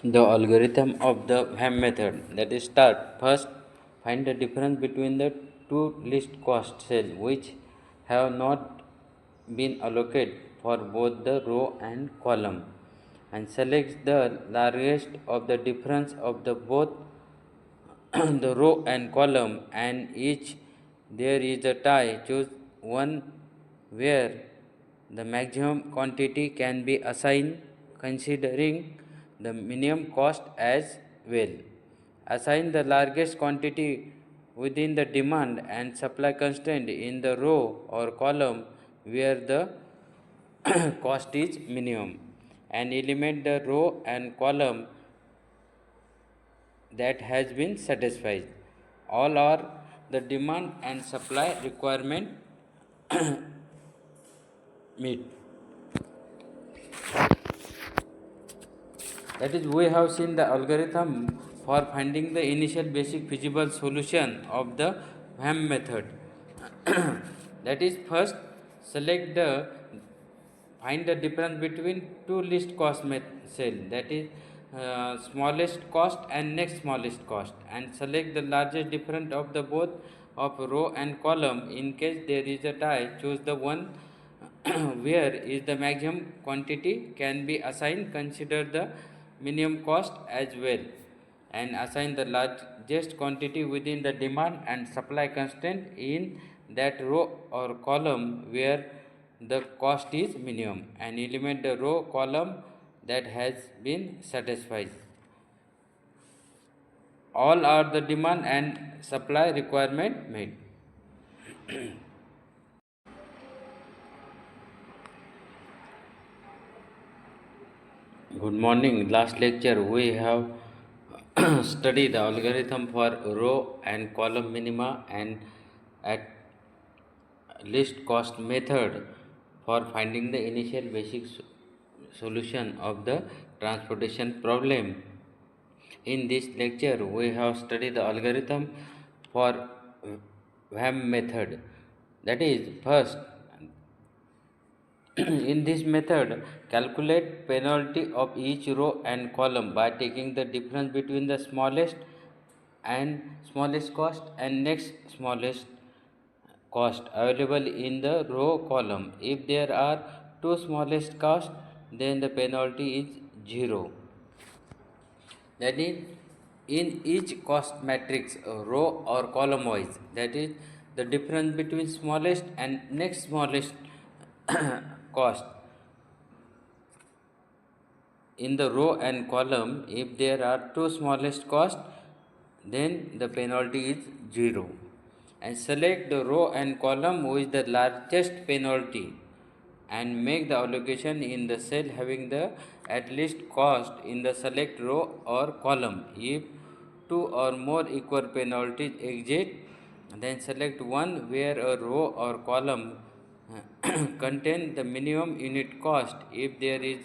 The algorithm of the VAM method, that is start first find the difference between the two least cost cells which have not been allocated for both the row and column, and select the largest of the difference of the both the row and column, and each there is a tie, choose one where the maximum quantity can be assigned considering the minimum cost as well. Assign the largest quantity within the demand and supply constraint in the row or column where the cost is minimum, and eliminate the row and column that has been satisfied. All are the demand and supply requirement meet. That is, we have seen the algorithm for finding the initial basic feasible solution of the VAM method. That is, first select the find the difference between two least cost cell, that is smallest cost and next smallest cost, and select the largest difference of the both of row and column. In case there is a tie, choose the one where is the maximum quantity can be assigned, consider the minimum cost as well, and assign the largest quantity within the demand and supply constraint in that row or column where the cost is minimum, and eliminate the row column that has been satisfied. All are the demand and supply requirement met. Good morning. Last lecture we have studied the algorithm for row and column minima and at least cost method for finding the initial basic solution of the transportation problem. In this lecture, we have studied the algorithm for VAM method. That is, first, in this method, calculate penalty of each row and column by taking the difference between the smallest and smallest cost and next smallest cost available in the row column. If there are two smallest costs, then the penalty is 0. That is, in each cost matrix, row or column wise, that is the difference between smallest and next smallest cost in the row and column. If there are two smallest cost, then the penalty is 0, and select the row and column with the largest penalty and make the allocation in the cell having the at least cost in the select row or column. If two or more equal penalties exist, then select one where a row or column contain the minimum unit cost. If there is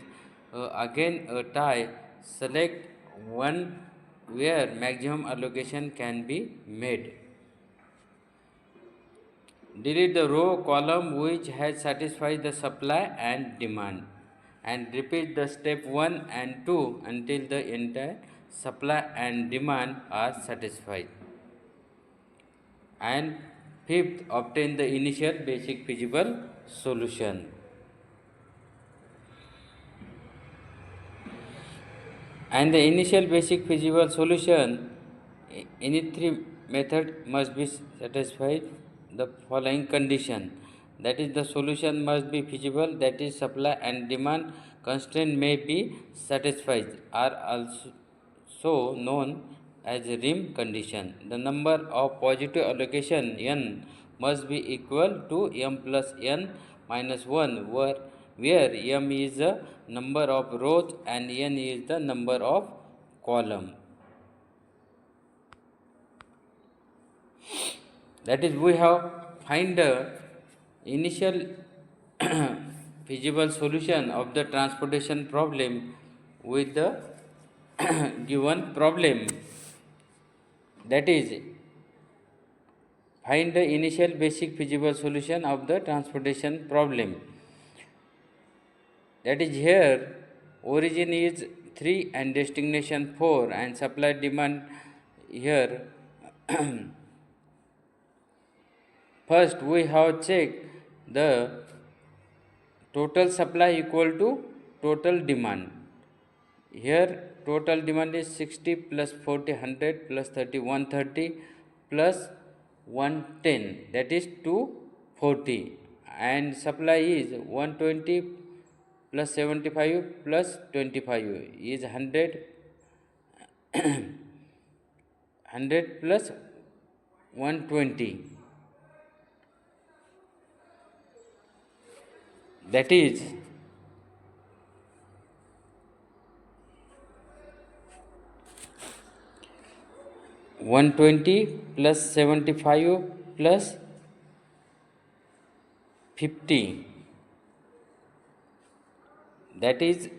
again a tie, select one where maximum allocation can be made. Delete the row column which has satisfied the supply and demand, and repeat the step 1 and 2 until the entire supply and demand are satisfied. And fifth, obtain the initial basic feasible solution. And the initial basic feasible solution, any three method must be satisfied the following condition. That is, the solution must be feasible, that is supply and demand constraint may be satisfied, are also known as rim condition. The number of positive allocation n must be equal to m plus n minus 1, where m is the number of rows and n is the number of column. That is, we have find the initial feasible solution of the transportation problem with the given problem. That is, find the initial basic feasible solution of the transportation problem. That is, here origin is 3 and destination 4, and supply demand here. First we have checked the total supply equal to total demand. Here total demand is 60 plus 40 100 plus 30 130 plus 110, that is 240, and supply is 120 plus 75 plus 25 is 100 100 plus 120, that is 120 plus 75 plus 50, that is